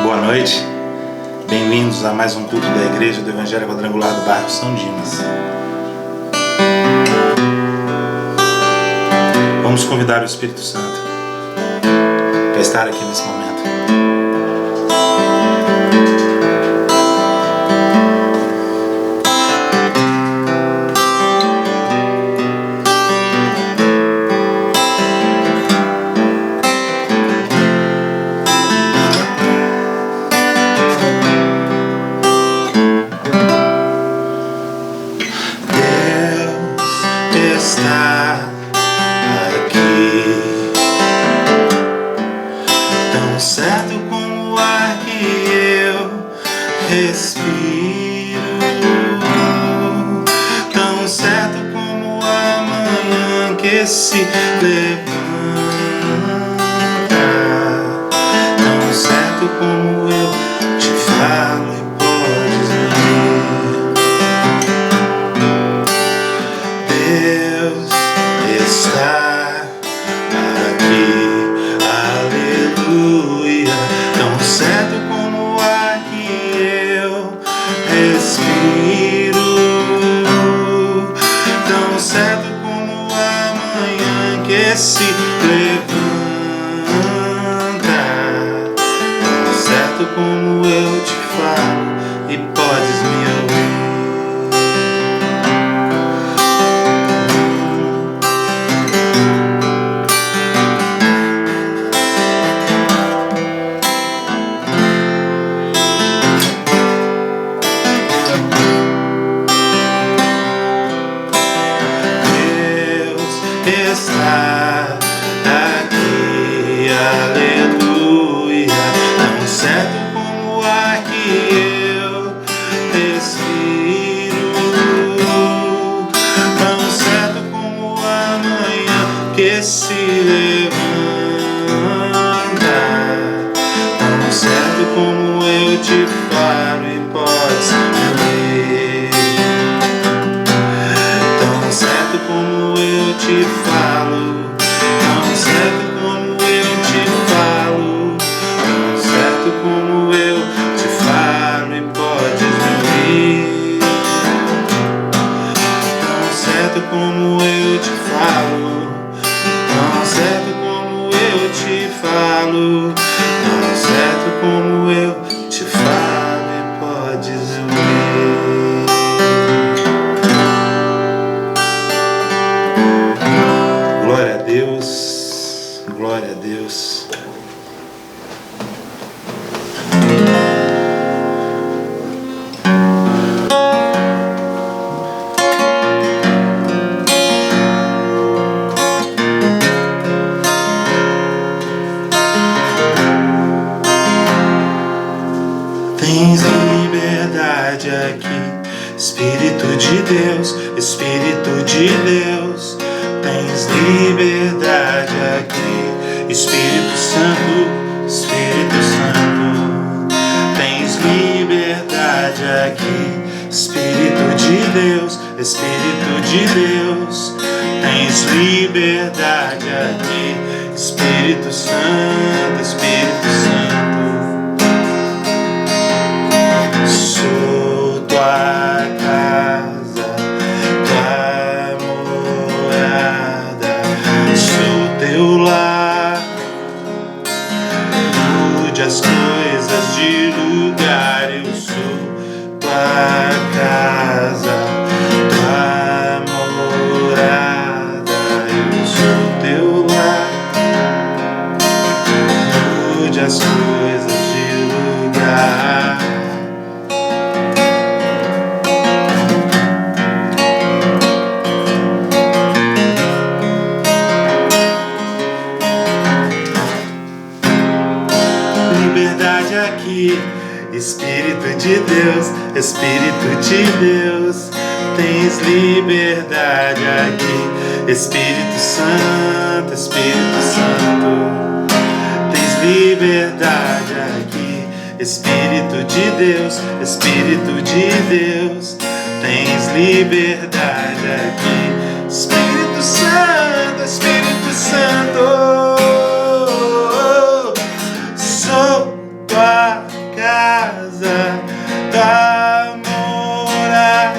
Boa noite, bem-vindos a mais um culto da Igreja do Evangelho Quadrangular do bairro São Dimas. Vamos convidar o Espírito Santo para estar aqui nesse momento. Está aqui, tão certo como o ar que eu respiro, tão certo como a manhã que se levanta, tão certo como eu te falo e podes ouvir. Deus está aqui, aleluia, tão certo como o ar que eu respiro, tão certo como a manhã que se levanta, tão certo como eu te falo e podes me ouvir. Está aqui, aleluia, tão certo como o ar que eu respiro, tão certo como a manhã que se levanta, tão certo como eu te falo e podes me ouvir, tão certo como eu te falo, tão certo como eu te falo, tão certo como eu te falo e podes me ouvir, tão certo como eu te falo, tão certo como eu te falo, tão certo como eu te falo e podes me ouvir. Glória a Deus, glória a Deus. Tens liberdade aqui, Espírito de Deus, Espírito de Deus. Tens liberdade aqui, Espírito Santo, Espírito Santo. Tens liberdade aqui, Espírito de Deus, Espírito de Deus. Tens liberdade aqui, Espírito Santo, Espírito Santo. Sou tua casa, tua morada, sou teu lar. Mude as coisas de lugar, eu sou tua casa, tua morada, eu sou teu lar. Mude as coisas de lugar. Liberdade aqui, Espírito de Deus, Espírito de Deus. Tens liberdade aqui, Espírito Santo, Espírito Santo. Tens liberdade aqui, Espírito de Deus, Espírito de Deus. Tens liberdade aqui, Espírito Santo, Espírito Santo. Sou tua casa, tua morada.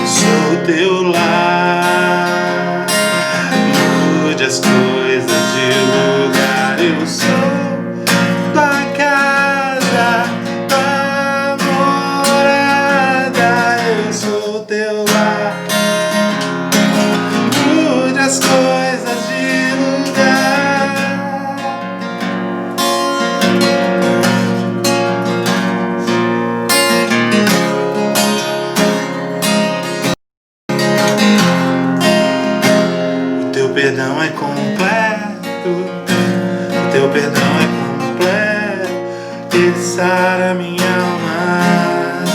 Sou teu lar. Mude as coisas de lugar. Eu sou tua casa, tua morada. Eu sou teu lar. Mude as coisas de lugar. O teu perdão é completo. O teu perdão é completo. Ele sara minha alma,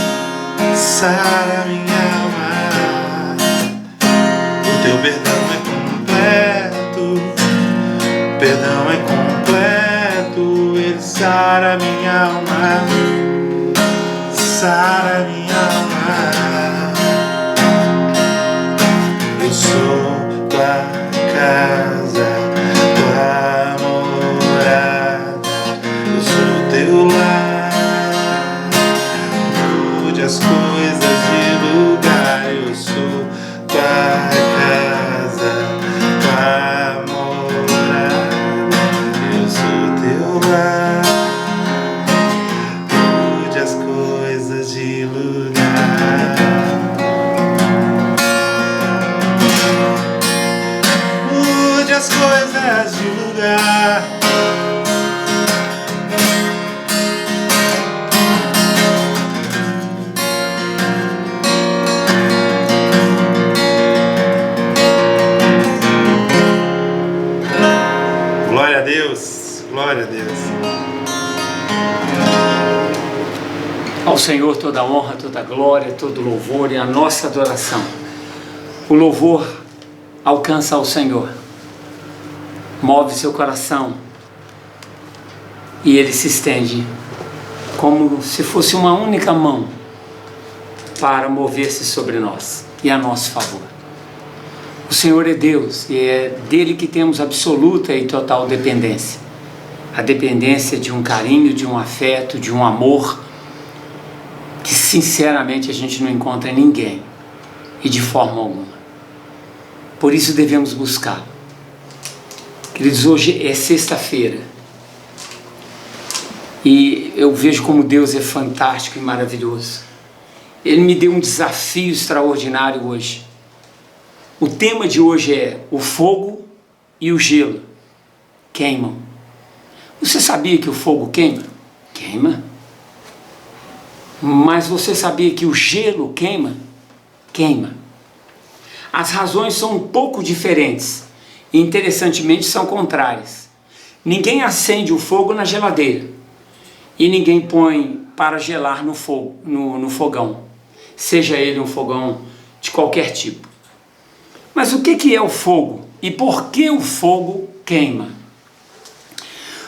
sara minha alma. O teu perdão é completo, perdão é completo. Ele sara minha alma, sara minha alma. Eu sou tua casa, tua morada. Eu sou teu lar. Mude as coisas de lugar. Eu sou tua casa, tua morada. Eu sou teu lar. Mude as coisas de lugar. Mude as coisas de lugar. Glória a Deus, glória a Deus. Ao Senhor toda honra, toda glória, todo louvor e a nossa adoração. O louvor alcança ao Senhor, move seu coração e ele se estende como se fosse uma única mão para mover-se sobre nós e a nosso favor. O Senhor é Deus e é dele que temos absoluta e total dependência. A dependência de um carinho, de um afeto, de um amor que sinceramente a gente não encontra em ninguém e de forma alguma. Por isso devemos buscar. Queridos, hoje é sexta-feira e eu vejo como Deus é fantástico e maravilhoso. Ele me deu um desafio extraordinário hoje. O tema de hoje é o fogo e o gelo queimam. Você sabia que o fogo queima? Queima. Mas você sabia que o gelo queima? Queima. As razões são um pouco diferentes e, interessantemente, são contrárias. Ninguém acende o fogo na geladeira e ninguém põe para gelar no fogão, seja ele um fogão de qualquer tipo. Mas o que é o fogo e por que o fogo queima?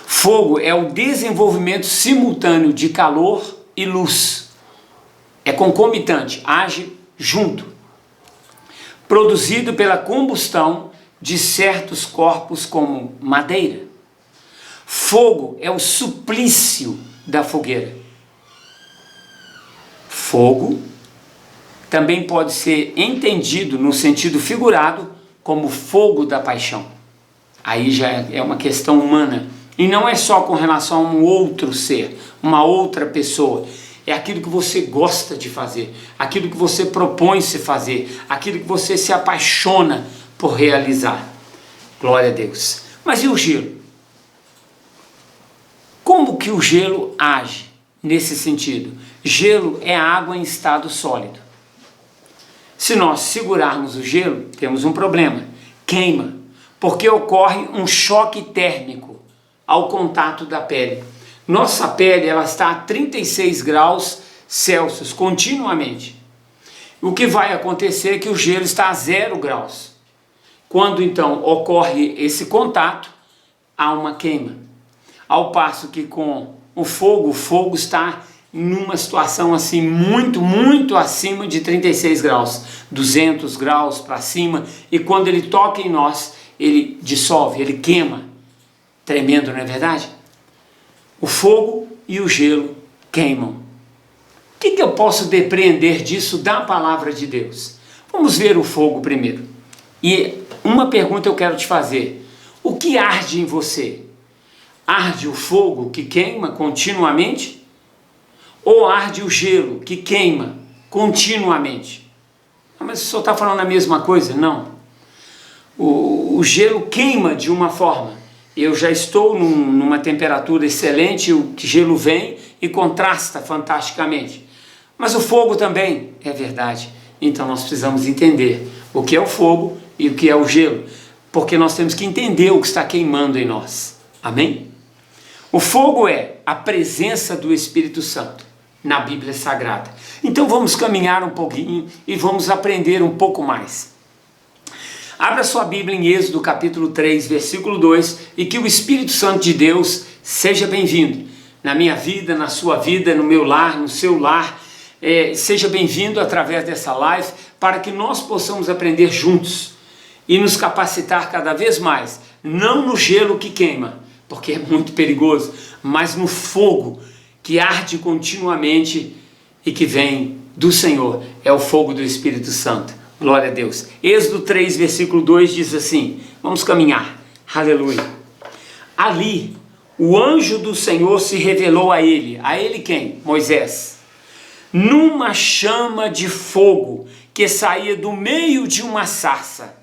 Fogo é o desenvolvimento simultâneo de calor e luz. É concomitante, age junto. Produzido pela combustão de certos corpos como madeira. Fogo é o suplício da fogueira. Fogo também pode ser entendido no sentido figurado como fogo da paixão. Aí já é uma questão humana. E não é só com relação a um outro ser, uma outra pessoa. É aquilo que você gosta de fazer, aquilo que você propõe se fazer, aquilo que você se apaixona por realizar. Glória a Deus. Mas e o gelo? Como que o gelo age nesse sentido? Gelo é água em estado sólido. Se nós segurarmos o gelo, temos um problema. Queima, porque ocorre um choque térmico ao contato da pele. Nossa pele ela está a 36 graus Celsius continuamente. O que vai acontecer é que o gelo está a 0 graus. Quando então ocorre esse contato, há uma queima. Ao passo que com o fogo está numa situação assim muito acima de 36 graus, 200 graus para cima, e quando ele toca em nós, ele dissolve, ele queima. Tremendo, não é verdade? O fogo e o gelo queimam. O que eu posso depreender disso da palavra de Deus? Vamos ver o fogo primeiro. E uma pergunta eu quero te fazer. O que arde em você? Arde o fogo que queima continuamente? Ou arde o gelo que queima continuamente? Mas o senhor está falando a mesma coisa? Não. O gelo queima de uma forma. Eu já estou numa temperatura excelente, o gelo vem e contrasta fantasticamente. Mas o fogo também é verdade. Então nós precisamos entender o que é o fogo e o que é o gelo, porque nós temos que entender o que está queimando em nós. Amém? O fogo é a presença do Espírito Santo na Bíblia Sagrada. Então vamos caminhar um pouquinho e vamos aprender um pouco mais. Abra sua Bíblia em Êxodo capítulo 3, versículo 2, e que o Espírito Santo de Deus seja bem-vindo na minha vida, na sua vida, no meu lar, no seu lar. Seja bem-vindo através dessa live, para que nós possamos aprender juntos e nos capacitar cada vez mais, não no gelo que queima, porque é muito perigoso, mas no fogo que arde continuamente e que vem do Senhor, é o fogo do Espírito Santo. Glória a Deus. Êxodo 3, versículo 2 diz assim, vamos caminhar, aleluia. Ali, o anjo do Senhor se revelou a ele quem? Moisés, numa chama de fogo que saía do meio de uma sarça.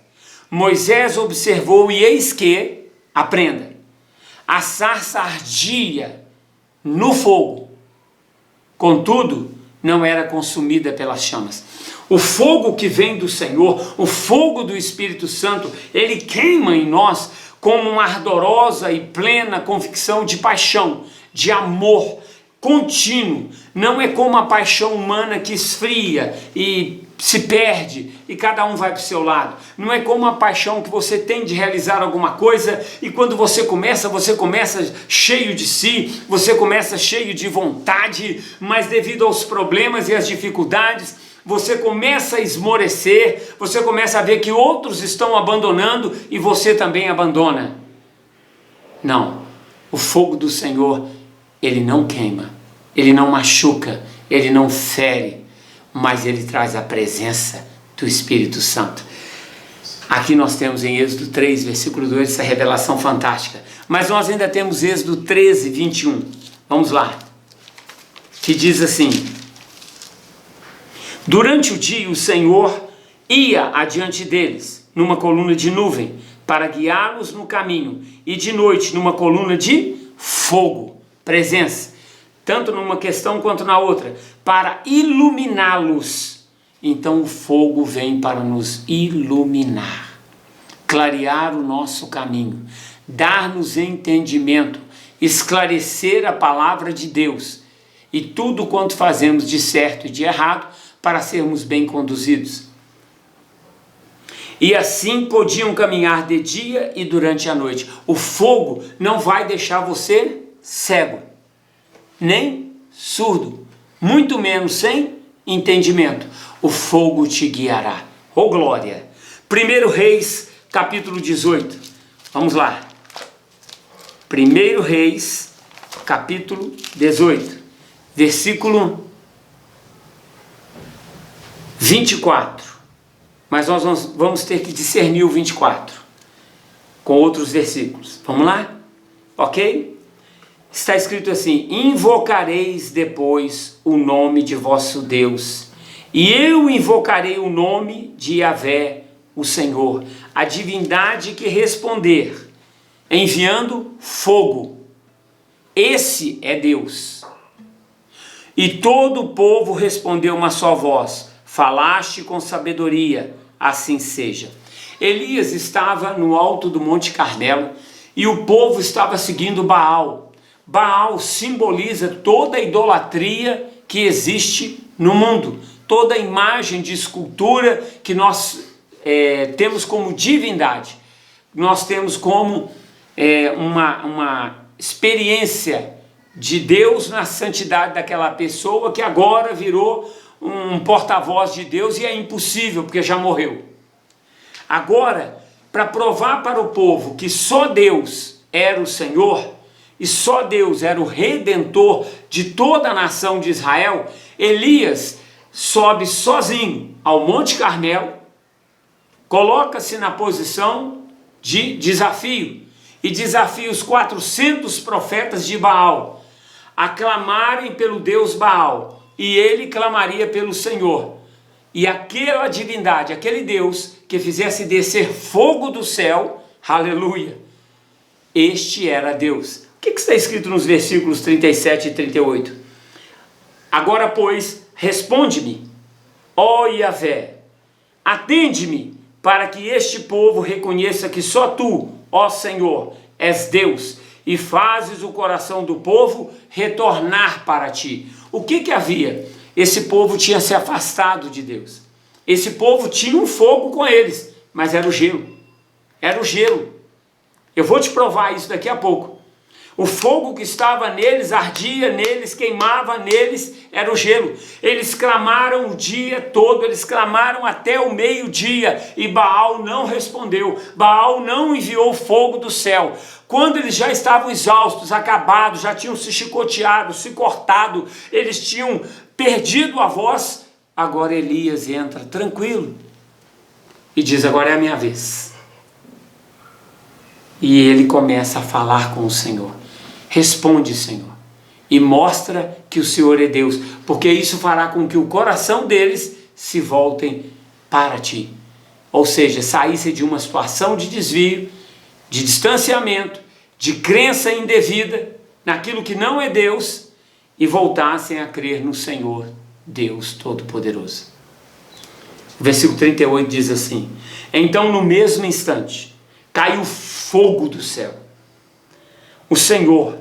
Moisés observou e eis que, aprenda, a sarça ardia no fogo, contudo, não era consumida pelas chamas. O fogo que vem do Senhor, o fogo do Espírito Santo, ele queima em nós como uma ardorosa e plena convicção de paixão, de amor contínuo. Não é como a paixão humana que esfria e se perde e cada um vai para o seu lado. Não é como a paixão que você tem de realizar alguma coisa e quando você começa cheio de si, você começa cheio de vontade, mas devido aos problemas e às dificuldades, você começa a esmorecer, você começa a ver que outros estão abandonando e você também abandona. Não, o fogo do Senhor, ele não queima, ele não machuca, ele não fere, mas ele traz a presença do Espírito Santo. Aqui nós temos em Êxodo 3, versículo 2, essa revelação fantástica. Mas nós ainda temos Êxodo 13, 21. Vamos lá. Que diz assim: durante o dia o Senhor ia adiante deles, numa coluna de nuvem, para guiá-los no caminho, e de noite numa coluna de fogo, presença, tanto numa questão quanto na outra, para iluminá-los. Então o fogo vem para nos iluminar, clarear o nosso caminho, dar-nos entendimento, esclarecer a palavra de Deus e tudo quanto fazemos de certo e de errado para sermos bem conduzidos. E assim podiam caminhar de dia e durante a noite. O fogo não vai deixar você cego, nem surdo, muito menos sem entendimento. O fogo te guiará. Oh glória! 1 Reis, capítulo 18. Vamos lá. 1 Reis, capítulo 18, versículo 24. Mas nós vamos ter que discernir o 24 com outros versículos. Vamos lá? Ok? Está escrito assim: invocareis depois o nome de vosso Deus, e eu invocarei o nome de Yahvé, o Senhor, a divindade que responder, enviando fogo. Esse é Deus. E todo o povo respondeu uma só voz: falaste com sabedoria, assim seja. Elias estava no alto do Monte Carmelo e o povo estava seguindo Baal. Baal simboliza toda a idolatria que existe no mundo, toda a imagem de escultura que nós temos como divindade, nós temos como uma experiência de Deus na santidade daquela pessoa que agora virou um porta-voz de Deus e é impossível porque já morreu. Agora, para provar para o povo que só Deus era o Senhor, e só Deus era o redentor de toda a nação de Israel, Elias sobe sozinho ao Monte Carmelo, coloca-se na posição de desafio e desafia os 400 profetas de Baal a clamarem pelo Deus Baal, e ele clamaria pelo Senhor. E aquela divindade, aquele Deus que fizesse descer fogo do céu, aleluia, este era Deus. O que está escrito nos versículos 37 e 38? Agora, pois, responde-me, ó Yahvé, atende-me, para que este povo reconheça que só tu, ó Senhor, és Deus, e fazes o coração do povo retornar para ti. O que havia? Esse povo tinha se afastado de Deus. Esse povo tinha um fogo com eles, mas era o gelo. Era o gelo. Eu vou te provar isso daqui a pouco. O fogo que estava neles, ardia neles, queimava neles, era o gelo. Eles clamaram o dia todo, eles clamaram até o meio-dia, e Baal não respondeu. Baal não enviou fogo do céu. Quando eles já estavam exaustos, acabados, já tinham se chicoteado, se cortado, eles tinham perdido a voz, agora Elias entra tranquilo e diz: agora é a minha vez. E ele começa a falar com o Senhor. Responde, Senhor, e mostra que o Senhor é Deus, porque isso fará com que o coração deles se voltem para ti. Ou seja, saísse de uma situação de desvio, de distanciamento, de crença indevida naquilo que não é Deus, e voltassem a crer no Senhor, Deus Todo-Poderoso. O versículo 38 diz assim: então no mesmo instante caiu fogo do céu. O Senhor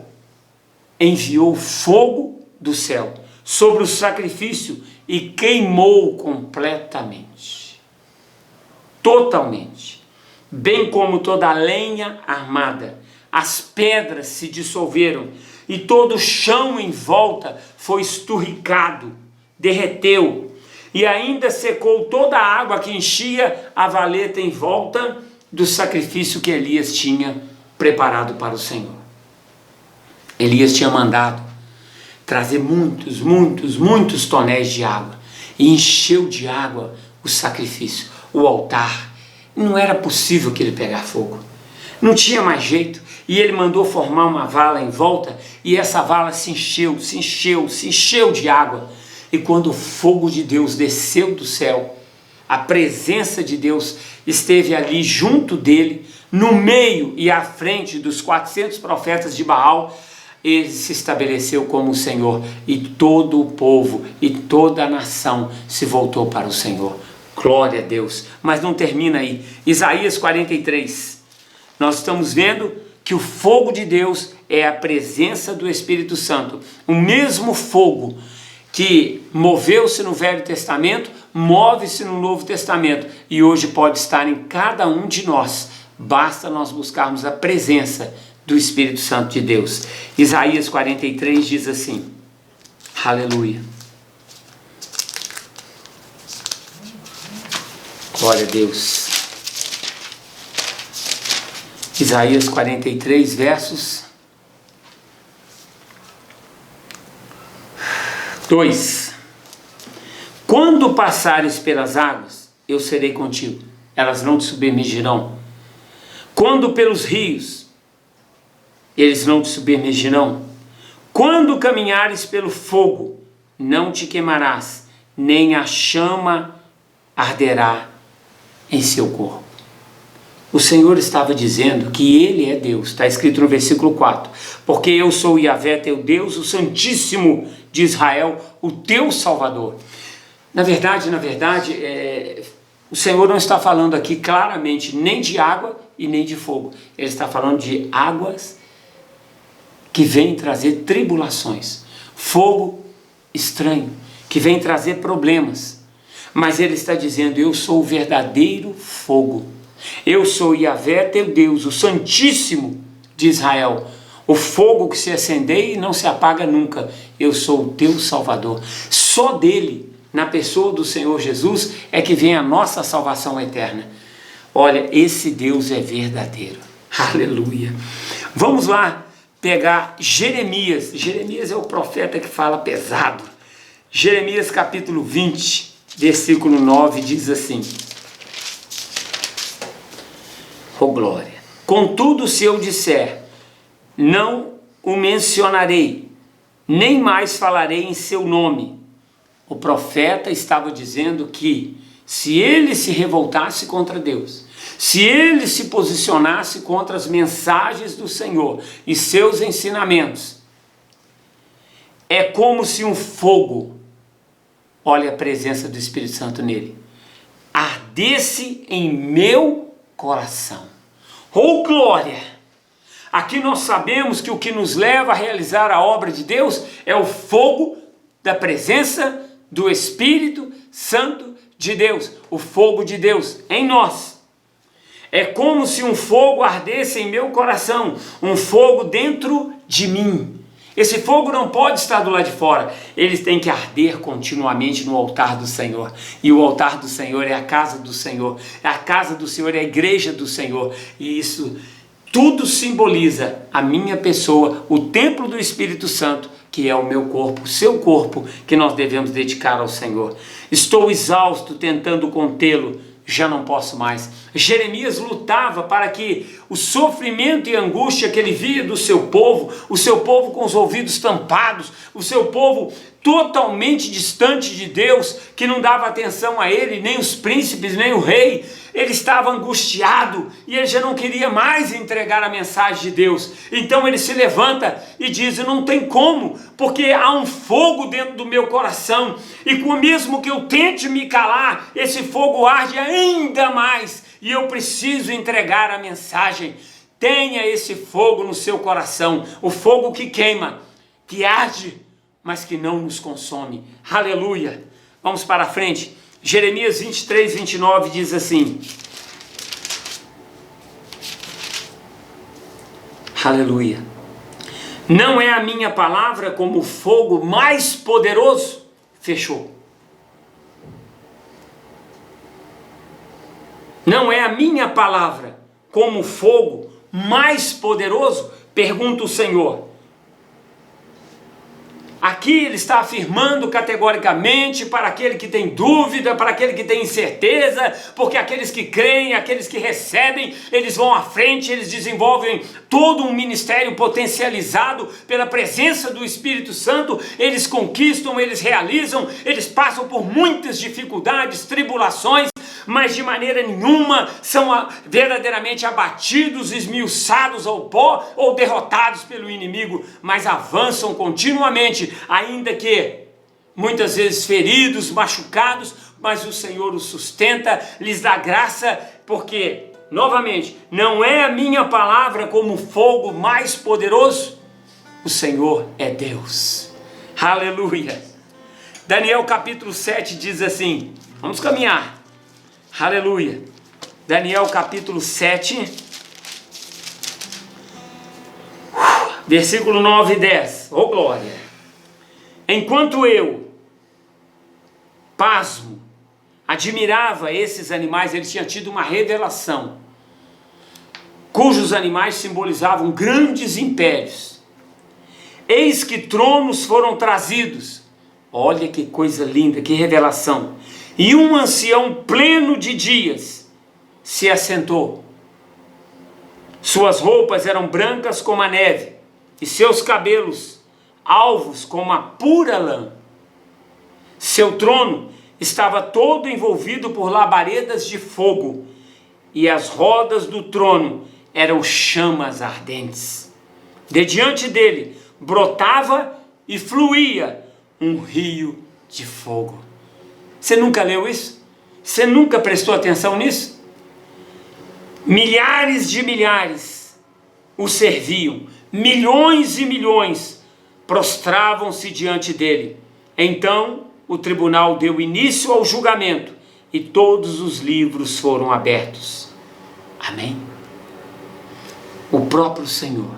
enviou fogo do céu sobre o sacrifício e queimou completamente, totalmente, bem como toda a lenha armada. As pedras se dissolveram e todo o chão em volta foi esturricado, derreteu, e ainda secou toda a água que enchia a valeta em volta do sacrifício que Elias tinha preparado para o Senhor. Elias tinha mandado trazer muitos tonéis de água, e encheu de água o sacrifício, o altar. Não era possível que ele pegar fogo, não tinha mais jeito. E ele mandou formar uma vala em volta, e essa vala se encheu de água. E quando o fogo de Deus desceu do céu, a presença de Deus esteve ali junto dele, no meio e à frente dos 400 profetas de Baal. Ele se estabeleceu como o Senhor, e todo o povo e toda a nação se voltou para o Senhor. Glória a Deus. Mas não termina aí. Isaías 43, nós estamos vendo que o fogo de Deus é a presença do Espírito Santo. O mesmo fogo que moveu-se no Velho Testamento, move-se no Novo Testamento, e hoje pode estar em cada um de nós. Basta nós buscarmos a presença do Espírito Santo de Deus. Isaías 43 diz assim, aleluia, glória a Deus. Isaías 43, versos 2. Quando passares pelas águas, eu serei contigo, elas não te submergirão. Quando pelos rios, eles não te submergirão. Quando caminhares pelo fogo, não te queimarás, nem a chama arderá em seu corpo. O Senhor estava dizendo que Ele é Deus, está escrito no versículo 4, porque eu sou Yahvé, teu Deus, o Santíssimo de Israel, o teu Salvador. Na verdade, o Senhor não está falando aqui claramente nem de água e nem de fogo. Ele está falando de águas que vêm trazer tribulações, fogo estranho, que vem trazer problemas. Mas Ele está dizendo, eu sou o verdadeiro fogo. Eu sou Yahvé, teu Deus, o Santíssimo de Israel, o fogo que se acende e não se apaga nunca. Eu sou o teu Salvador. Só dele, na pessoa do Senhor Jesus, é que vem a nossa salvação eterna. Olha, esse Deus é verdadeiro. Aleluia. Vamos lá pegar Jeremias. Jeremias é o profeta que fala pesado. Jeremias capítulo 20, versículo 9, diz assim: oh glória! Contudo, se eu disser, não o mencionarei, nem mais falarei em seu nome. O profeta estava dizendo que se ele se revoltasse contra Deus, se ele se posicionasse contra as mensagens do Senhor e seus ensinamentos, é como se um fogo, olha a presença do Espírito Santo nele, ardesse em meu coração. Oh glória! Aqui nós sabemos que o que nos leva a realizar a obra de Deus é o fogo da presença do Espírito Santo de Deus, o fogo de Deus em nós. É como se um fogo ardesse em meu coração, um fogo dentro de mim. Esse fogo não pode estar do lado de fora, ele tem que arder continuamente no altar do Senhor. E o altar do Senhor é a casa do Senhor, a casa do Senhor é a igreja do Senhor. E isso tudo simboliza a minha pessoa, o templo do Espírito Santo, que é o meu corpo, o seu corpo, que nós devemos dedicar ao Senhor. Estou exausto tentando contê-lo, já não posso mais. Jeremias lutava para que o sofrimento e angústia que ele via do seu povo, o seu povo com os ouvidos tampados, o seu povo totalmente distante de Deus, que não dava atenção a ele, nem os príncipes, nem o rei, ele estava angustiado e ele já não queria mais entregar a mensagem de Deus. Então ele se levanta e diz: não tem como, porque há um fogo dentro do meu coração, e mesmo que eu tente me calar, esse fogo arde ainda mais, e eu preciso entregar a mensagem. Tenha esse fogo no seu coração, o fogo que queima, que arde, mas que não nos consome. Aleluia! Vamos para a frente. Jeremias 23, 29 diz assim: aleluia! Não é a minha palavra como o fogo mais poderoso? Fechou. Não é a minha palavra como o fogo mais poderoso? Pergunta o Senhor. Aqui ele está afirmando categoricamente para aquele que tem dúvida, para aquele que tem incerteza, porque aqueles que creem, aqueles que recebem, eles vão à frente, eles desenvolvem todo um ministério potencializado pela presença do Espírito Santo, eles conquistam, eles realizam, eles passam por muitas dificuldades, tribulações, mas de maneira nenhuma são verdadeiramente abatidos, esmiuçados ao pó ou derrotados pelo inimigo, mas avançam continuamente, ainda que muitas vezes feridos, machucados, mas o Senhor os sustenta, lhes dá graça, porque, novamente, não é a minha palavra como fogo mais poderoso? O Senhor é Deus. Aleluia! Daniel capítulo 7 diz assim, vamos caminhar. Aleluia. Daniel capítulo 7, versículo 9 e 10. Oh glória! Enquanto eu, pasmo, admirava esses animais, ele tinha tido uma revelação, cujos animais simbolizavam grandes impérios. Eis que tronos foram trazidos. Olha que coisa linda, que revelação. E um ancião pleno de dias se assentou. Suas roupas eram brancas como a neve, e seus cabelos alvos como a pura lã. Seu trono estava todo envolvido por labaredas de fogo, e as rodas do trono eram chamas ardentes. De diante dele brotava e fluía um rio de fogo. Você nunca leu isso? Você nunca prestou atenção nisso? Milhares de milhares o serviam, milhões e milhões prostravam-se diante dele. Então o tribunal deu início ao julgamento e todos os livros foram abertos. Amém? O próprio Senhor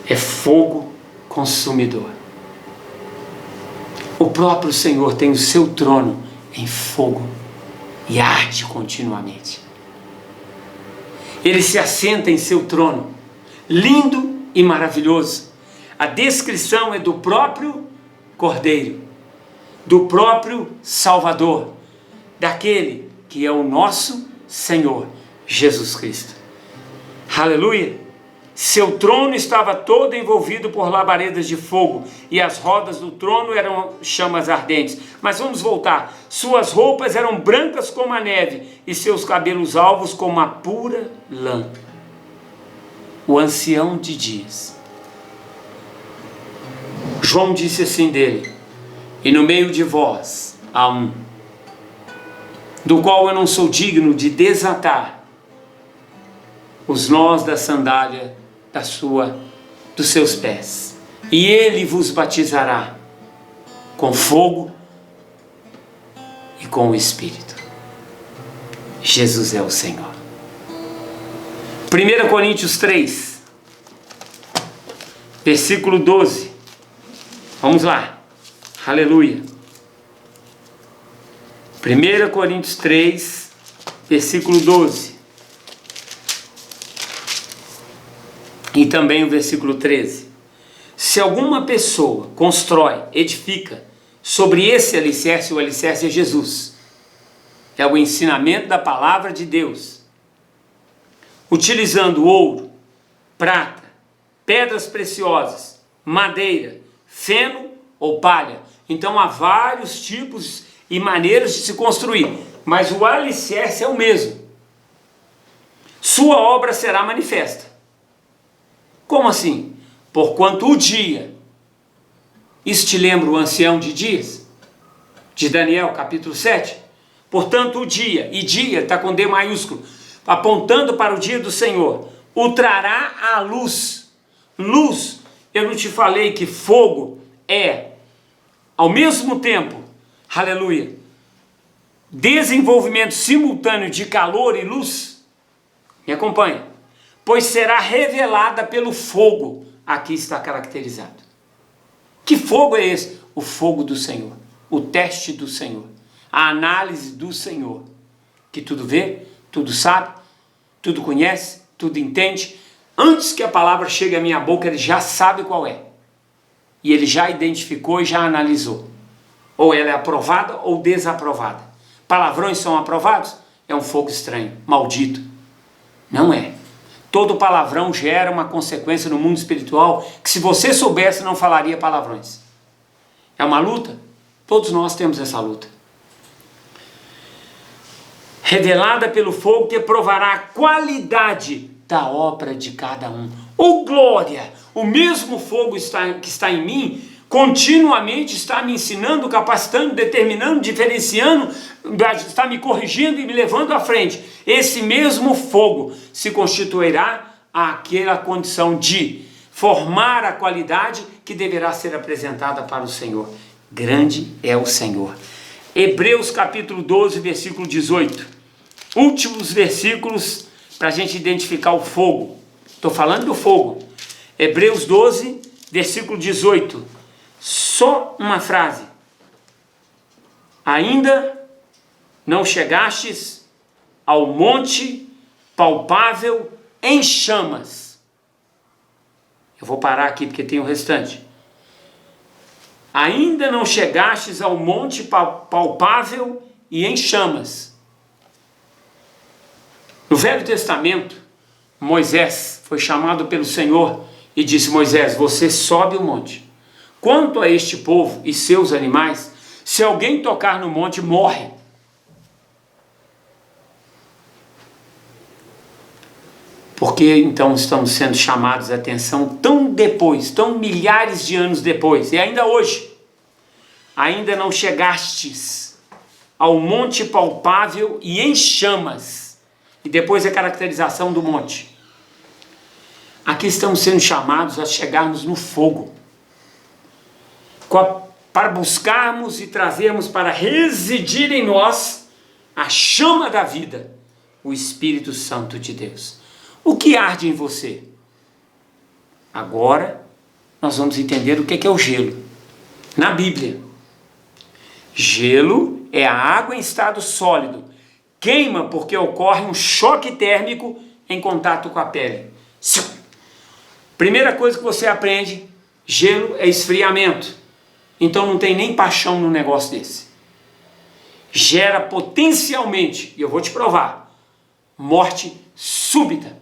é fogo consumidor. O próprio Senhor tem o seu trono em fogo e arde continuamente. Ele se assenta em seu trono, lindo e maravilhoso. A descrição é do próprio Cordeiro, do próprio Salvador, daquele que é o nosso Senhor Jesus Cristo. Aleluia! Seu trono estava todo envolvido por labaredas de fogo, e as rodas do trono eram chamas ardentes. Mas vamos voltar. Suas roupas eram brancas como a neve, e seus cabelos alvos como a pura lã. O ancião de dias. João disse assim dele: e no meio de vós há um, do qual eu não sou digno de desatar os nós da sandália dos seus pés. E ele vos batizará com fogo e com o Espírito. Jesus é o Senhor. 1 Coríntios 3, versículo 12. Vamos lá. Aleluia. 1 Coríntios 3, versículo 12. E também o versículo 13. Se alguma pessoa constrói, edifica sobre esse alicerce, o alicerce é Jesus, é o ensinamento da palavra de Deus, utilizando ouro, prata, pedras preciosas, madeira, feno ou palha. Então há vários tipos e maneiras de se construir, mas o alicerce é o mesmo. Sua obra será manifesta. Como assim? Porquanto o dia, isso te lembra o ancião de dias? De Daniel, capítulo 7. Portanto o dia, e dia está com D maiúsculo, apontando para o dia do Senhor, o trará à luz. Luz, eu não te falei que fogo é, ao mesmo tempo, aleluia, desenvolvimento simultâneo de calor e luz? Me acompanha. Pois será revelada pelo fogo. Aqui está caracterizado. Que fogo é esse? O fogo do Senhor, o teste do Senhor, a análise do Senhor, que tudo vê, tudo sabe, tudo conhece, tudo entende. Antes que a palavra chegue à minha boca, ele já sabe qual é, e ele já identificou e já analisou, ou ela é aprovada ou desaprovada. Palavrões são aprovados? É um fogo estranho, maldito. Não é. Todo palavrão gera uma consequência no mundo espiritual que, se você soubesse, não falaria palavrões. É uma luta? Todos nós temos essa luta. Revelada pelo fogo, que provará a qualidade da obra de cada um. Oh glória! O mesmo fogo que está em mim, continuamente está me ensinando, capacitando, determinando, diferenciando, está me corrigindo e me levando à frente. Esse mesmo fogo se constituirá àquela condição de formar a qualidade que deverá ser apresentada para o Senhor. Grande é o Senhor. Hebreus capítulo 12, versículo 18. Últimos versículos para a gente identificar o fogo. Estou falando do fogo. Hebreus 12, versículo 18. Só uma frase. Ainda não chegastes ao monte palpável em chamas. Eu vou parar aqui porque tem o restante. Ainda não chegastes ao monte palpável e em chamas. No Velho Testamento, Moisés foi chamado pelo Senhor e disse: Moisés, você sobe o monte. Quanto a este povo e seus animais, se alguém tocar no monte, morre. Por que então estamos sendo chamados a atenção tão depois, tão milhares de anos depois, e ainda hoje? Ainda não chegastes ao monte palpável e em chamas. E depois a caracterização do monte. Aqui estamos sendo chamados a chegarmos no fogo, para buscarmos e trazermos para residir em nós a chama da vida, o Espírito Santo de Deus. O que arde em você? Agora nós vamos entender o que é o gelo. Na Bíblia, gelo é a água em estado sólido. Queima porque ocorre um choque térmico em contato com a pele. Primeira coisa que você aprende, gelo é esfriamento. Então não tem nem paixão num negócio desse. Gera potencialmente, e eu vou te provar, morte súbita.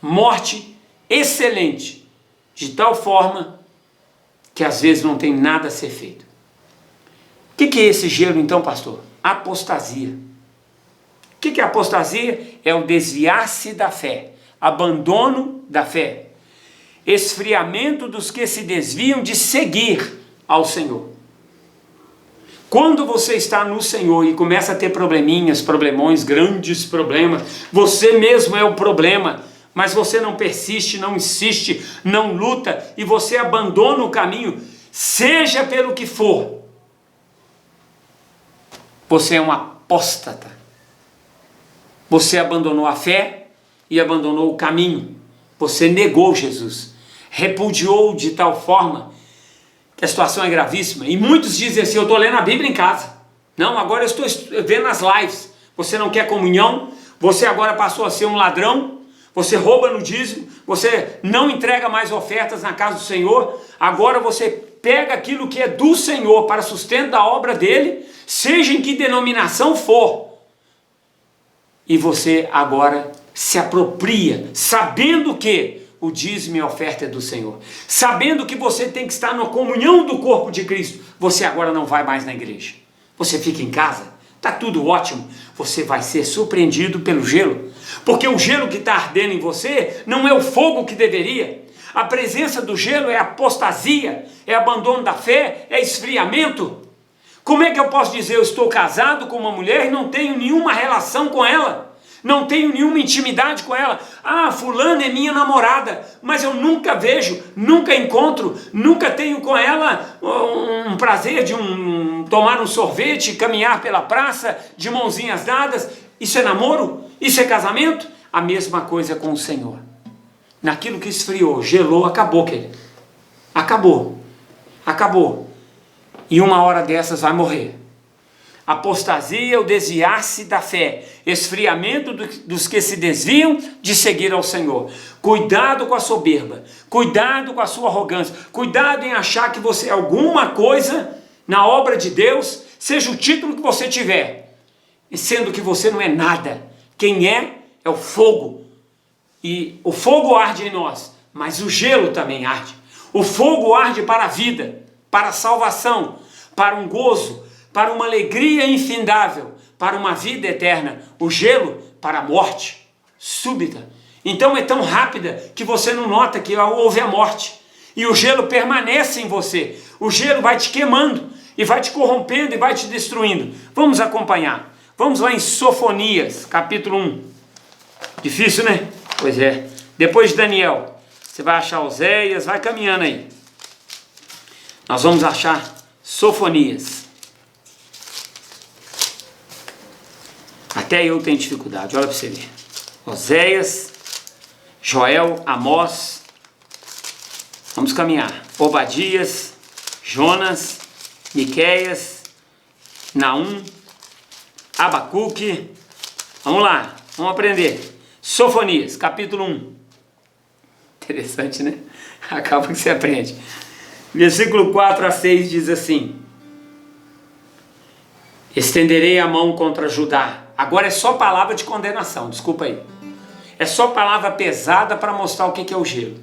Morte excelente. De tal forma que às vezes não tem nada a ser feito. O que é esse gelo então, pastor? Apostasia. O que é apostasia? É o desviar-se da fé, abandono da fé, esfriamento dos que se desviam de seguir ao Senhor. Quando você está no Senhor e começa a ter probleminhas, problemões, grandes problemas, você mesmo é o problema, mas você não persiste, não insiste, não luta e você abandona o caminho, seja pelo que for, você é um apóstata. Você abandonou a fé e abandonou o caminho. Você negou Jesus, repudiou de tal forma que a situação é gravíssima. E muitos dizem assim, eu estou lendo a Bíblia em casa. Não, agora eu estou vendo as lives. Você não quer comunhão, você agora passou a ser um ladrão, você rouba no dízimo, você não entrega mais ofertas na casa do Senhor, agora você pega aquilo que é do Senhor para sustento da obra dele, seja em que denominação for, e você agora se apropria, sabendo que o dízimo e a oferta é do Senhor, sabendo que você tem que estar na comunhão do corpo de Cristo, você agora não vai mais na igreja, você fica em casa, está tudo ótimo, você vai ser surpreendido pelo gelo, porque o gelo que está ardendo em você não é o fogo que deveria. A presença do gelo é apostasia, é abandono da fé, é esfriamento. Como é que eu posso dizer, eu estou casado com uma mulher e não tenho nenhuma relação com ela, não tenho nenhuma intimidade com ela? Ah, fulana é minha namorada, mas eu nunca vejo, nunca encontro, nunca tenho com ela um prazer de tomar um sorvete, caminhar pela praça, de mãozinhas dadas. Isso é namoro? Isso é casamento? A mesma coisa com o Senhor. Naquilo que esfriou, gelou, acabou, querido. Acabou. Acabou. E uma hora dessas vai morrer. Apostasia, o desviar-se da fé, esfriamento dos que se desviam de seguir ao Senhor. Cuidado com a soberba, cuidado com a sua arrogância, cuidado em achar que você é alguma coisa na obra de Deus, seja o título que você tiver, e sendo que você não é nada. Quem é o fogo, e o fogo arde em nós, mas o gelo também arde. O fogo arde para a vida, para a salvação, para um gozo, para uma alegria infindável, para uma vida eterna. O gelo para a morte súbita. Então é tão rápida que você não nota que houve a morte. E o gelo permanece em você. O gelo vai te queimando e vai te corrompendo e vai te destruindo. Vamos acompanhar. Vamos lá em Sofonias, capítulo 1. Difícil, né? Pois é. Depois de Daniel, você vai achar Oséias, vai caminhando aí. Nós vamos achar Sofonias. Até eu tenho dificuldade, olha para você ver. Oséias, Joel, Amós. Vamos caminhar. Obadias, Jonas, Miqueias, Naum, Abacuque. Vamos lá, vamos aprender. Sofonias, capítulo 1. Interessante, né? Acaba que você aprende. Versículo 4 a 6 diz assim: estenderei a mão contra Judá. Agora é só palavra de condenação, desculpa aí. É só palavra pesada para mostrar o que é o gelo.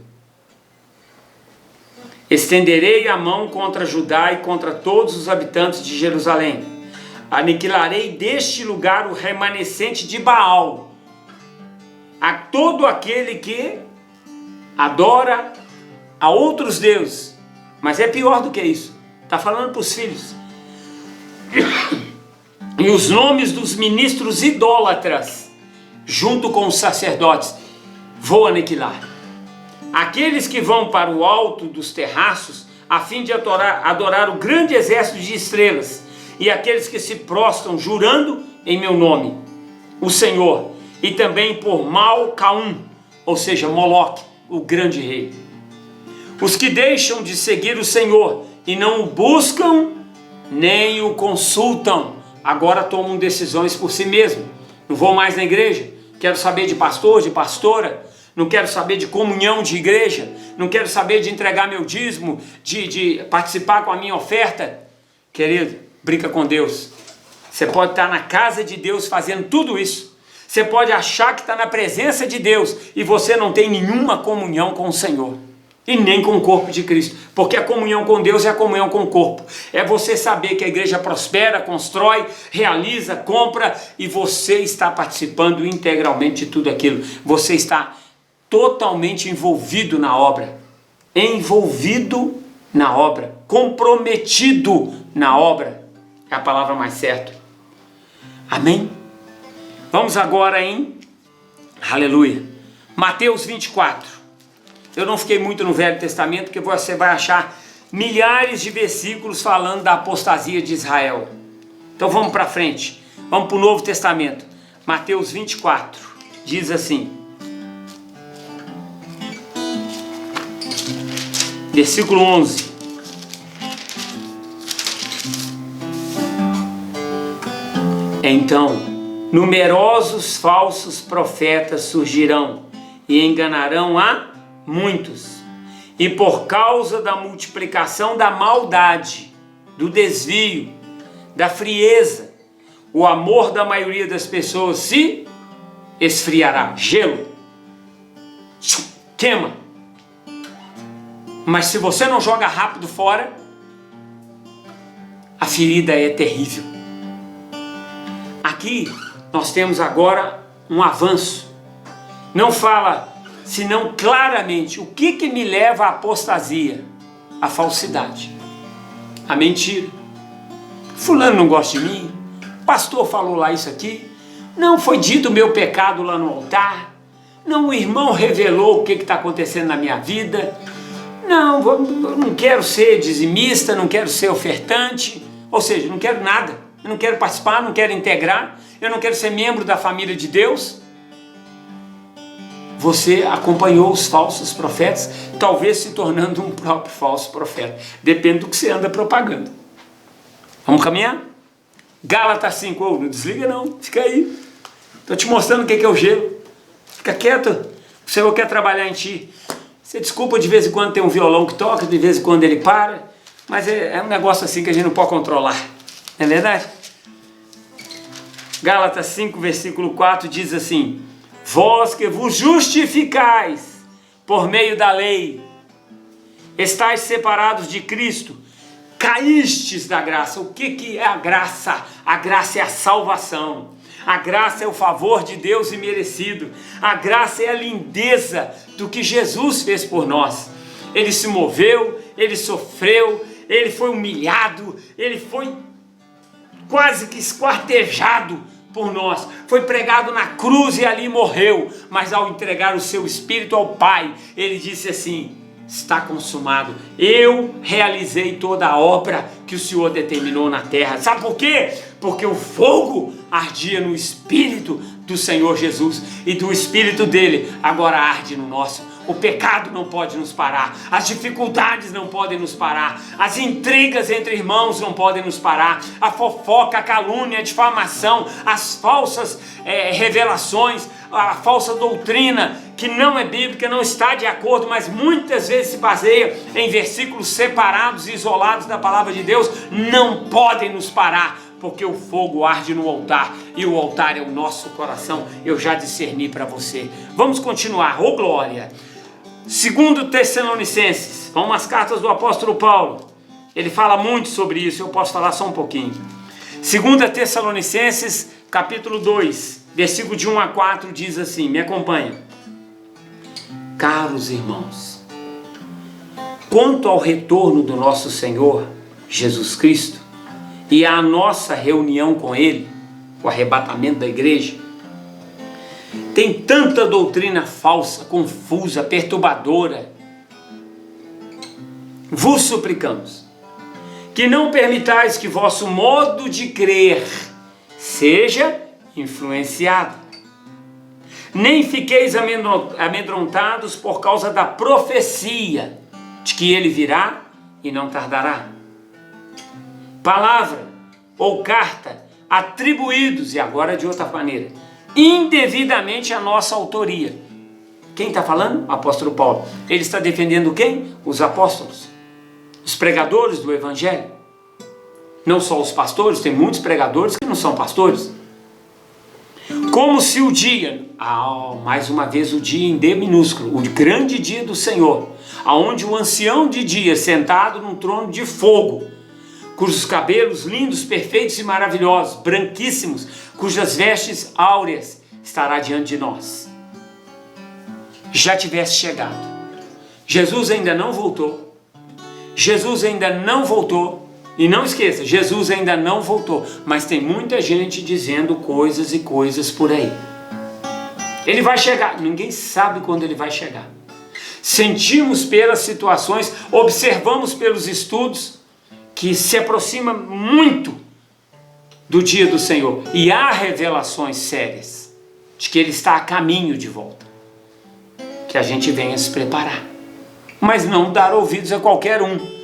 Estenderei a mão contra Judá e contra todos os habitantes de Jerusalém. Aniquilarei deste lugar o remanescente de Baal, a todo aquele que adora a outros deuses. Mas é pior do que isso. Está falando para os filhos. E os nomes dos ministros idólatras, junto com os sacerdotes, vou aniquilar. Aqueles que vão para o alto dos terraços, a fim de adorar o grande exército de estrelas, e aqueles que se prostram jurando em meu nome, o Senhor, e também por Mal-Caum, ou seja, Moloque, o grande rei. Os que deixam de seguir o Senhor e não o buscam, nem o consultam, agora tomam decisões por si mesmo. Não vou mais na igreja, quero saber de pastor, de pastora, não quero saber de comunhão de igreja, não quero saber de entregar meu dízimo, de participar com a minha oferta. Querido, brinca com Deus. Você pode estar na casa de Deus fazendo tudo isso. Você pode achar que está na presença de Deus e você não tem nenhuma comunhão com o Senhor. E nem com o corpo de Cristo. Porque a comunhão com Deus é a comunhão com o corpo. É você saber que a igreja prospera, constrói, realiza, compra e você está participando integralmente de tudo aquilo. Você está totalmente envolvido na obra. Envolvido na obra. Comprometido na obra. É a palavra mais certa. Amém? Vamos agora em aleluia. Mateus 24. Eu não fiquei muito no Velho Testamento, porque você vai achar milhares de versículos falando da apostasia de Israel. Então vamos para frente. Vamos para o Novo Testamento. Mateus 24. Diz assim. Versículo 11. Então, numerosos falsos profetas surgirão e enganarão a muitos, e por causa da multiplicação da maldade, do desvio, da frieza, o amor da maioria das pessoas se esfriará. Gelo, queima. Mas se você não joga rápido fora, a ferida é terrível. Aqui nós temos agora um avanço. Não fala senão claramente o que me leva à apostasia? A falsidade, a mentira. Fulano não gosta de mim, o pastor falou lá isso aqui, não foi dito o meu pecado lá no altar, não, o irmão revelou o que está acontecendo na minha vida, não, eu não quero ser dizimista, não quero ser ofertante, ou seja, não quero nada, eu não quero participar, não quero integrar, eu não quero ser membro da família de Deus. Você acompanhou os falsos profetas, talvez se tornando um próprio falso profeta. Depende do que você anda propagando. Vamos caminhar? Gálatas 5, não desliga não, fica aí. Estou te mostrando o que é o gelo. Fica quieto, o Senhor quer trabalhar em ti. Você desculpa, de vez em quando tem um violão que toca, de vez em quando ele para, mas é um negócio assim que a gente não pode controlar. Não é verdade? Gálatas 5, versículo 4 diz assim: vós que vos justificais por meio da lei, estáis separados de Cristo, caístes da graça. O que é a graça? A graça é a salvação. A graça é o favor de Deus imerecido. A graça é a lindeza do que Jesus fez por nós. Ele se moveu, ele sofreu, ele foi humilhado, ele foi quase que esquartejado por nós, foi pregado na cruz e ali morreu, mas ao entregar o seu espírito ao Pai, ele disse assim: está consumado, eu realizei toda a obra que o Senhor determinou na terra. Sabe por quê? Porque o fogo ardia no espírito do Senhor Jesus, e do espírito dele agora arde no nosso. O pecado não pode nos parar, as dificuldades não podem nos parar, as intrigas entre irmãos não podem nos parar, a fofoca, a calúnia, a difamação, as falsas revelações, a falsa doutrina que não é bíblica, não está de acordo, mas muitas vezes se baseia em versículos separados e isolados da palavra de Deus, não podem nos parar, porque o fogo arde no altar, e o altar é o nosso coração. Eu já discerni para você. Vamos continuar, ô glória. 2 Tessalonicenses, vamos às cartas do apóstolo Paulo, ele fala muito sobre isso, eu posso falar só um pouquinho. 2 Tessalonicenses, capítulo 2, versículo de 1 a 4, diz assim, me acompanha. Caros irmãos, quanto ao retorno do nosso Senhor Jesus Cristo e à nossa reunião com Ele, o arrebatamento da igreja, tem tanta doutrina falsa, confusa, perturbadora. Vos suplicamos que não permitais que vosso modo de crer seja influenciado, nem fiqueis amedrontados por causa da profecia de que ele virá e não tardará. Palavra ou carta atribuídos, e agora de outra maneira, indevidamente à nossa autoria. Quem está falando? O apóstolo Paulo. Ele está defendendo quem? Os apóstolos, os pregadores do evangelho. Não só os pastores, tem muitos pregadores que não são pastores. Como se o dia, mais uma vez o dia em D minúsculo, o grande dia do Senhor, aonde o ancião de dia, sentado num trono de fogo, cujos cabelos lindos, perfeitos e maravilhosos, branquíssimos, cujas vestes áureas, estará diante de nós. Já tivesse chegado. Jesus ainda não voltou. Jesus ainda não voltou. E não esqueça, Jesus ainda não voltou. Mas tem muita gente dizendo coisas e coisas por aí. Ele vai chegar. Ninguém sabe quando ele vai chegar. Sentimos pelas situações, observamos pelos estudos, que se aproxima muito do dia do Senhor. E há revelações sérias de que Ele está a caminho de volta. Que a gente venha se preparar. Mas não dar ouvidos a qualquer um.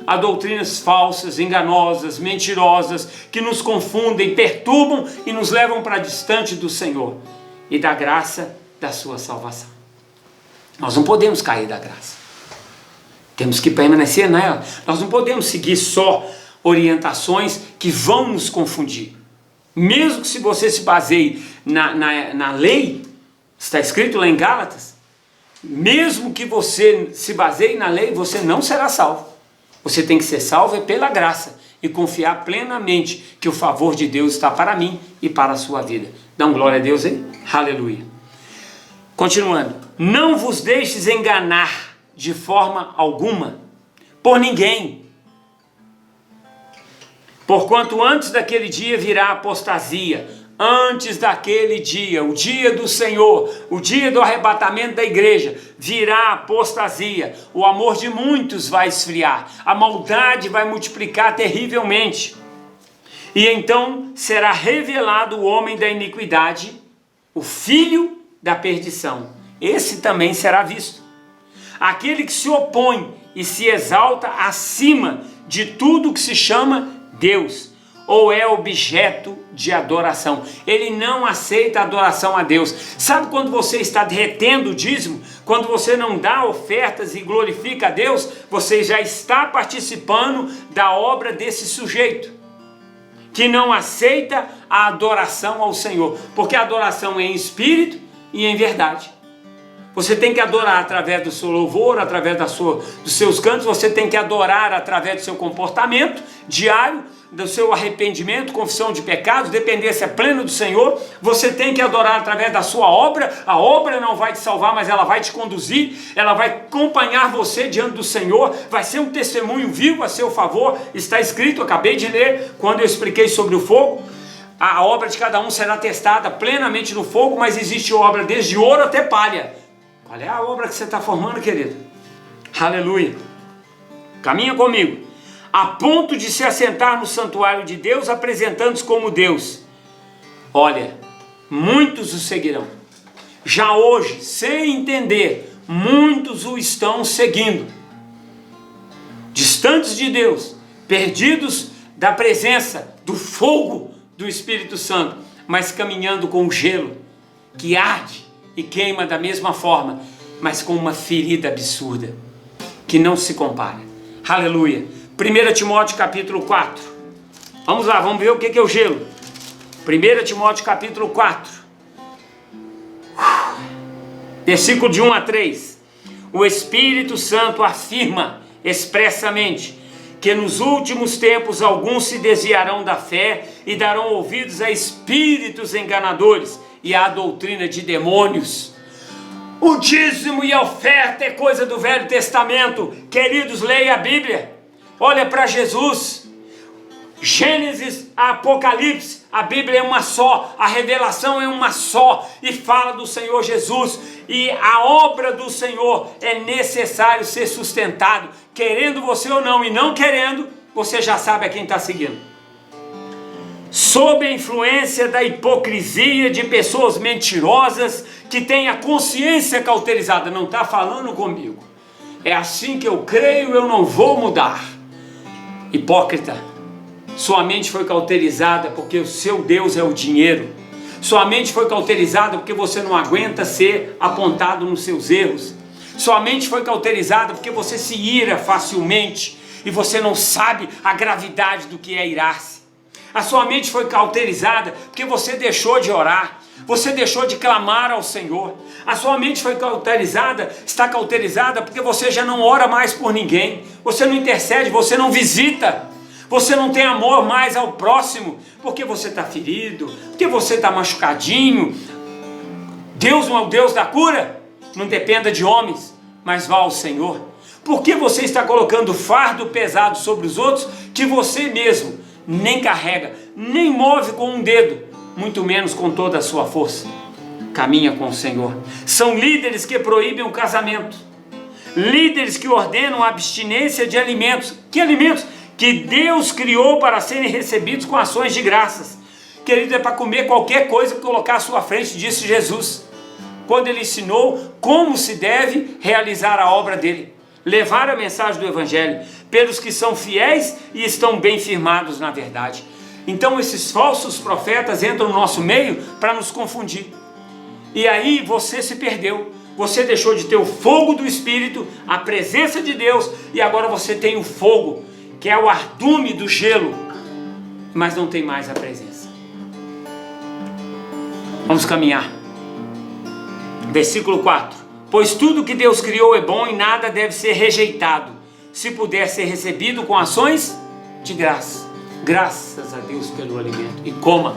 Há doutrinas falsas, enganosas, mentirosas, que nos confundem, perturbam e nos levam para distante do Senhor e da graça da sua salvação. Nós não podemos cair da graça. Temos que permanecer nela. Nós não podemos seguir só orientações que vão nos confundir. Mesmo que se você se baseie na lei, está escrito lá em Gálatas, mesmo que você se baseie na lei, você não será salvo. Você tem que ser salvo pela graça e confiar plenamente que o favor de Deus está para mim e para a sua vida. Dá um glória a Deus aí? Aleluia. Continuando. Não vos deixes enganar de forma alguma por ninguém. Porquanto antes daquele dia virá apostasia. Antes daquele dia, o dia do Senhor, o dia do arrebatamento da igreja, virá apostasia. O amor de muitos vai esfriar. A maldade vai multiplicar terrivelmente. E então será revelado o homem da iniquidade, o filho da perdição. Esse também será visto. Aquele que se opõe e se exalta acima de tudo que se chama Deus, ou é objeto de adoração. Ele não aceita adoração a Deus. Sabe quando você está retendo o dízimo? Quando você não dá ofertas e glorifica a Deus, você já está participando da obra desse sujeito, que não aceita a adoração ao Senhor. Porque a adoração é em espírito e em verdade. Você tem que adorar através do seu louvor, através dos seus cantos. Você tem que adorar através do seu comportamento diário, do seu arrependimento, confissão de pecados, dependência plena do Senhor. Você tem que adorar através da sua obra. A obra não vai te salvar, mas ela vai te conduzir, ela vai acompanhar você diante do Senhor, vai ser um testemunho vivo a seu favor. Está escrito, acabei de ler, quando eu expliquei sobre o fogo, a obra de cada um será testada plenamente no fogo, mas existe obra desde ouro até palha. Qual é a obra que você está formando, querido? Aleluia. Caminha comigo. A ponto de se assentar no santuário de Deus, apresentando-se como Deus. Olha, muitos o seguirão. Já hoje, sem entender, muitos o estão seguindo. Distantes de Deus, perdidos da presença, do fogo do Espírito Santo, mas caminhando com o gelo, que arde e queima da mesma forma, mas com uma ferida absurda, que não se compara. Aleluia. 1 Timóteo capítulo 4. Vamos lá, vamos ver o que é o gelo. 1 Timóteo capítulo 4. Versículo de 1 a 3. O Espírito Santo afirma expressamente que nos últimos tempos alguns se desviarão da fé e darão ouvidos a espíritos enganadores e à doutrina de demônios. O dízimo e a oferta é coisa do Velho Testamento. Queridos, leia a Bíblia. Olha para Jesus. Gênesis a Apocalipse, a Bíblia é uma só, a revelação é uma só, e fala do Senhor Jesus, e a obra do Senhor é necessário ser sustentado, querendo você ou não, e não querendo, você já sabe a quem está seguindo. Sob a influência da hipocrisia de pessoas mentirosas, que têm a consciência cauterizada, não está falando comigo, é assim que eu creio, eu não vou mudar. Hipócrita, sua mente foi cauterizada porque o seu Deus é o dinheiro. Sua mente foi cauterizada porque você não aguenta ser apontado nos seus erros. Sua mente foi cauterizada porque você se ira facilmente e você não sabe a gravidade do que é irar-se. A sua mente foi cauterizada porque você deixou de orar, você deixou de clamar ao Senhor. A sua mente foi cauterizada, está cauterizada porque você já não ora mais por ninguém, você não intercede, você não visita, você não tem amor mais ao próximo, porque você está ferido, porque você está machucadinho. Deus não é o Deus da cura? Não dependa de homens, mas vá ao Senhor. Por que você está colocando fardo pesado sobre os outros que você mesmo nem carrega, nem move com um dedo, muito menos com toda a sua força? Caminha com o Senhor. São líderes que proíbem o casamento, líderes que ordenam a abstinência de alimentos. Que alimentos? Que Deus criou para serem recebidos com ações de graças. Querido, é para comer qualquer coisa que colocar à sua frente, disse Jesus, quando ele ensinou como se deve realizar a obra dele, levar a mensagem do Evangelho pelos que são fiéis e estão bem firmados na verdade. Então esses falsos profetas entram no nosso meio para nos confundir, e aí você se perdeu, você deixou de ter o fogo do Espírito, a presença de Deus, e agora você tem o fogo, que é o ardume do gelo, mas não tem mais a presença. Vamos caminhar. Versículo 4. Pois tudo que Deus criou é bom e nada deve ser rejeitado, se puder ser recebido com ações de graça. Graças a Deus pelo alimento. E coma.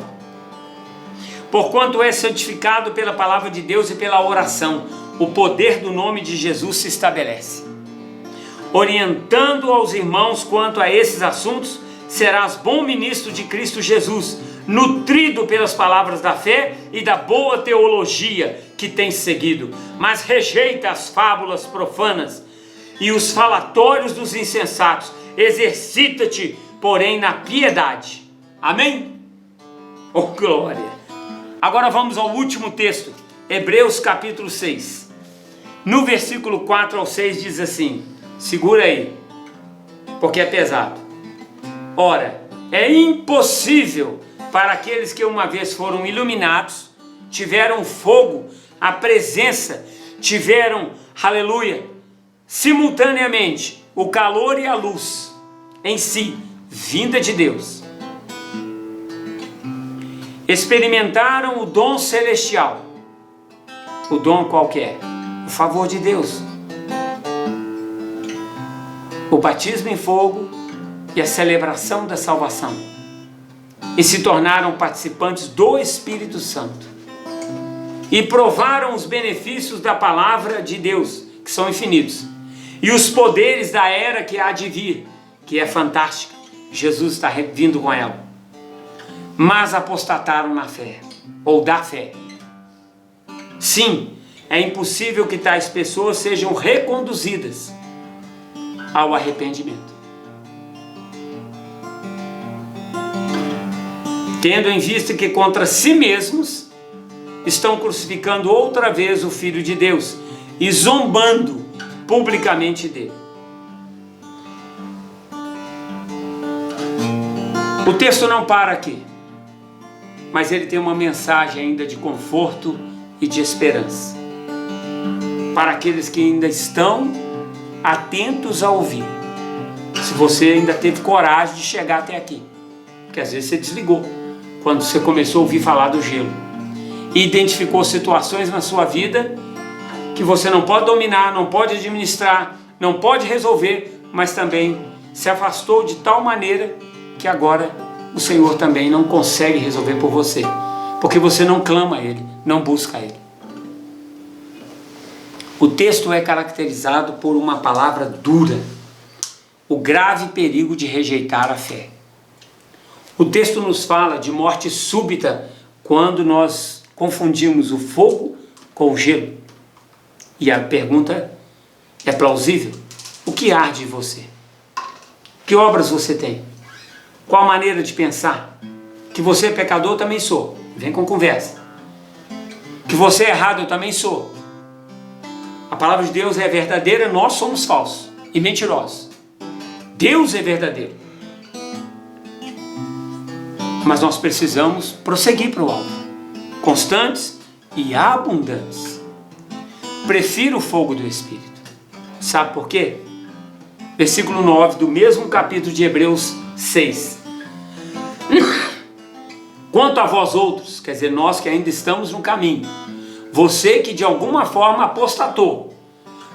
Porquanto é santificado pela palavra de Deus e pela oração, o poder do nome de Jesus se estabelece. Orientando aos irmãos quanto a esses assuntos, serás bom ministro de Cristo Jesus, nutrido pelas palavras da fé e da boa teologia que tens seguido, mas rejeita as fábulas profanas e os falatórios dos insensatos. Exercita-te, porém, na piedade. Amém? Oh, glória! Agora vamos ao último texto, Hebreus capítulo 6. No versículo 4 ao 6 diz assim, segura aí, porque é pesado. Ora, é impossível para aqueles que uma vez foram iluminados, tiveram fogo, a presença, tiveram, aleluia, simultaneamente o calor e a luz em si, vinda de Deus. Experimentaram o dom celestial. O dom qualquer, o favor de Deus, o batismo em fogo e a celebração da salvação, e se tornaram participantes do Espírito Santo, e provaram os benefícios da palavra de Deus, que são infinitos, e os poderes da era que há de vir, que é fantástica. Jesus está vindo com ela. Mas apostataram na fé, ou da fé. Sim, é impossível que tais pessoas sejam reconduzidas ao arrependimento, tendo em vista que contra si mesmos estão crucificando outra vez o Filho de Deus e zombando publicamente dele. O texto não para aqui, mas ele tem uma mensagem ainda de conforto e de esperança para aqueles que ainda estão atentos a ouvir. Se você ainda teve coragem de chegar até aqui, porque às vezes você desligou quando você começou a ouvir falar do gelo e identificou situações na sua vida que você não pode dominar, não pode administrar, não pode resolver, mas também se afastou de tal maneira que agora o Senhor também não consegue resolver por você, porque você não clama a Ele, não busca a Ele. O texto é caracterizado por uma palavra dura, o grave perigo de rejeitar a fé. O texto nos fala de morte súbita quando nós confundimos o fogo com o gelo. E a pergunta é plausível: o que arde em você? Que obras você tem? Qual a maneira de pensar? Que você é pecador, eu também sou. Vem com conversa. Que você é errado, eu também sou. A palavra de Deus é verdadeira, nós somos falsos e mentirosos. Deus é verdadeiro. Mas nós precisamos prosseguir para o alvo. constantes e abundantes. Prefiro o fogo do Espírito. Sabe por quê? Versículo 9 do mesmo capítulo de Hebreus 6. Quanto a vós outros, quer dizer, nós que ainda estamos no caminho, você que de alguma forma apostatou,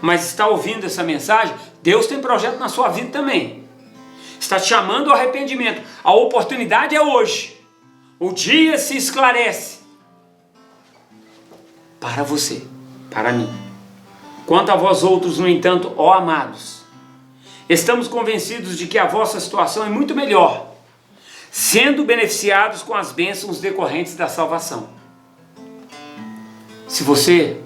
mas está ouvindo essa mensagem, Deus tem projeto na sua vida também. Está te chamando ao arrependimento. A oportunidade é hoje. O dia se esclarece. Para você, para mim. Quanto a vós outros, no entanto, ó amados, estamos convencidos de que a vossa situação é muito melhor, sendo beneficiados com as bênçãos decorrentes da salvação. Se você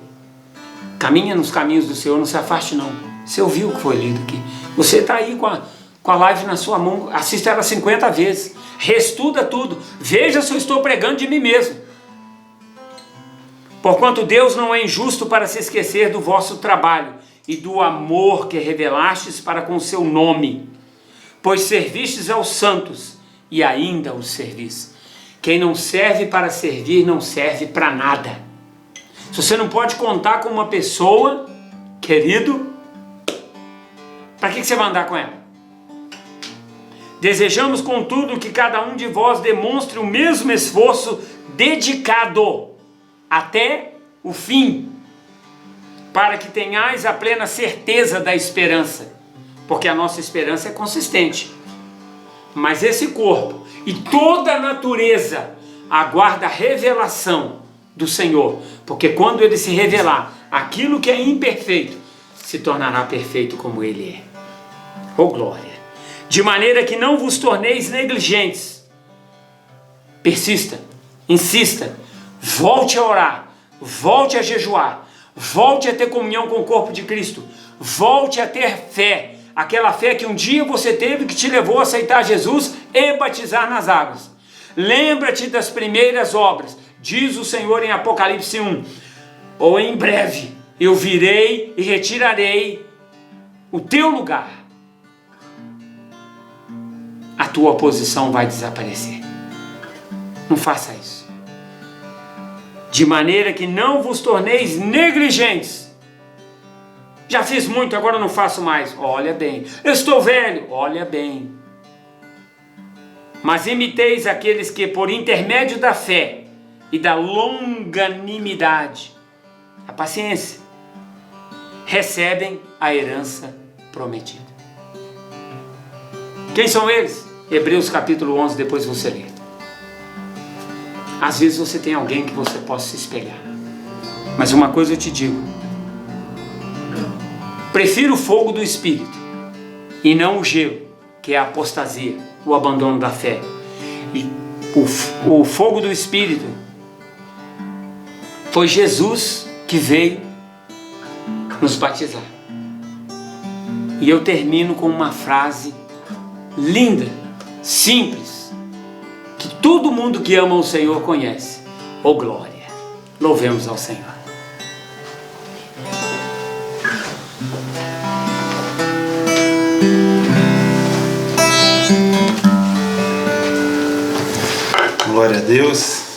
caminha nos caminhos do Senhor, não se afaste não. Você ouviu o que foi lido aqui. Você está aí com a live na sua mão, assiste ela 50 vezes, reestuda tudo, veja se eu estou pregando de mim mesmo. Porquanto Deus não é injusto para se esquecer do vosso trabalho e do amor que revelastes para com o seu nome, pois servistes aos santos e ainda os servis. Quem não serve para servir, não serve para nada. Se você não pode contar com uma pessoa, querido, para que você vai andar com ela? Desejamos, contudo, que cada um de vós demonstre o mesmo esforço dedicado até o fim, para que tenhais a plena certeza da esperança, porque a nossa esperança é consistente. Mas esse corpo e toda a natureza aguarda a revelação do Senhor, porque quando Ele se revelar, aquilo que é imperfeito se tornará perfeito como Ele é. Oh glória! De maneira que não vos torneis negligentes. Persista, insista, volte a orar, volte a jejuar, volte a ter comunhão com o corpo de Cristo, volte a ter fé, aquela fé que um dia você teve que te levou a aceitar Jesus e batizar nas águas. Lembra-te das primeiras obras, diz o Senhor em Apocalipse 1, ou em breve eu virei e retirarei o teu lugar. A tua posição vai desaparecer. Não faça isso. De maneira que não vos torneis negligentes. Já fiz muito, agora não faço mais. Olha bem. Eu estou velho. Olha bem. Mas imiteis aqueles que, por intermédio da fé e da longanimidade, a paciência, recebem a herança prometida. Quem são eles? Hebreus capítulo 11, depois você lê. Às vezes você tem alguém que você possa se espelhar. Mas uma coisa eu te digo. Prefiro o fogo do Espírito e não o gelo, que é a apostasia, o abandono da fé. E o fogo do Espírito foi Jesus que veio nos batizar. E eu termino com uma frase linda, simples, que todo mundo que ama o Senhor conhece. Oh glória! Louvemos ao Senhor. Glória a Deus.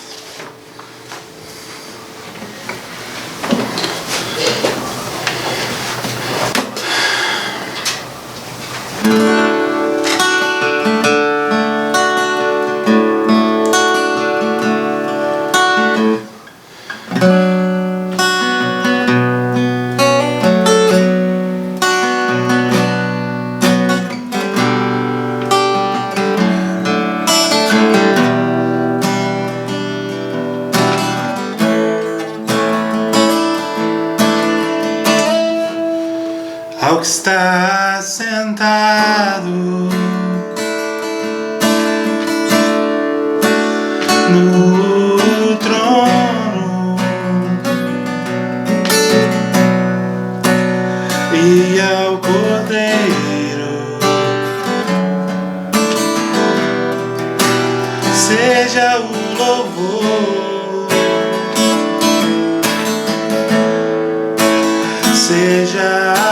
Ao que está sentado no trono e ao Cordeiro seja o louvor, seja a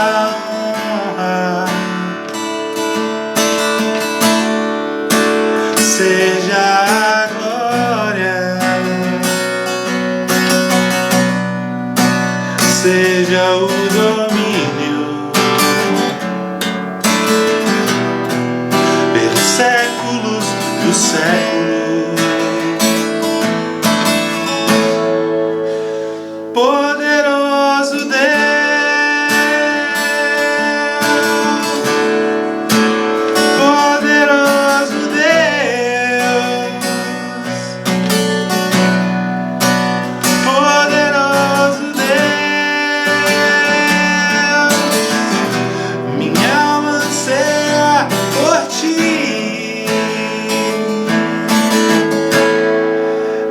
seja a glória do século. Poderoso Deus, poderoso Deus, poderoso Deus, minha alma anseia por ti,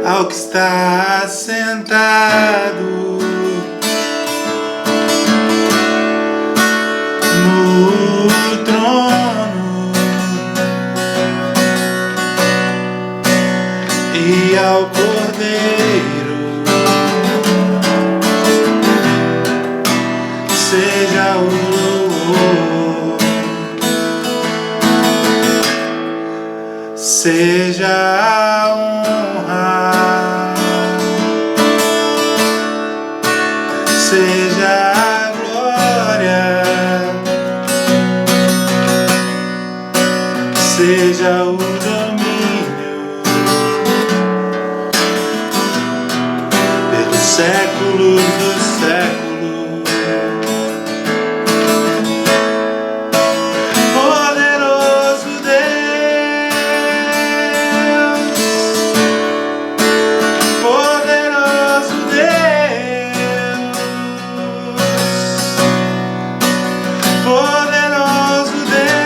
ao que está sentado no trono e ao Cordeiro seja o louvor, seja a honra, seja a glória, seja o domínio pelos séculos dos séculos. Poderoso Deus, poderoso Deus, poderoso Deus,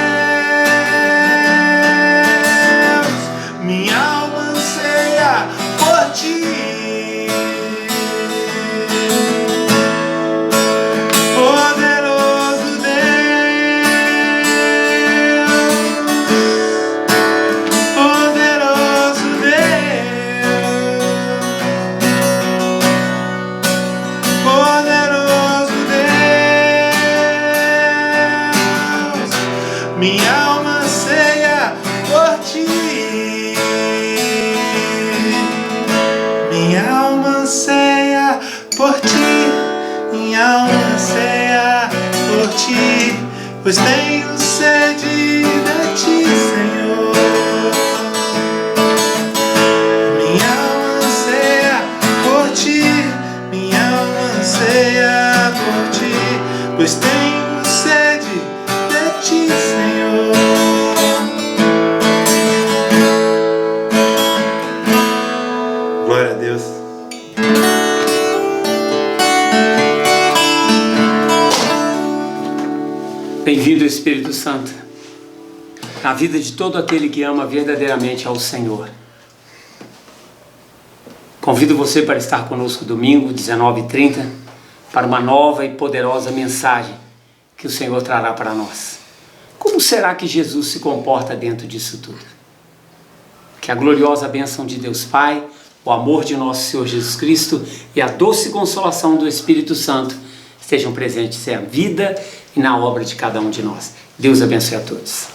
minha alma anseia por ti. Poderoso Deus, poderoso Deus, poderoso Deus, minha alma anseia por ti, minha alma anseia por ti, minha alma anseia por ti, pois tenho sede de ti, Senhor. Minha alma anseia por ti, minha alma anseia por ti, pois tenho sede de ti, Senhor. Glória a Deus. Bem-vindo, Espírito Santo, na vida de todo aquele que ama verdadeiramente ao Senhor. Convido você para estar conosco domingo, 19h30, para uma nova e poderosa mensagem que o Senhor trará para nós. Como será que Jesus se comporta dentro disso tudo? Que a gloriosa bênção de Deus Pai, o amor de nosso Senhor Jesus Cristo e a doce consolação do Espírito Santo estejam presentes na vida e na obra de cada um de nós. Deus abençoe a todos.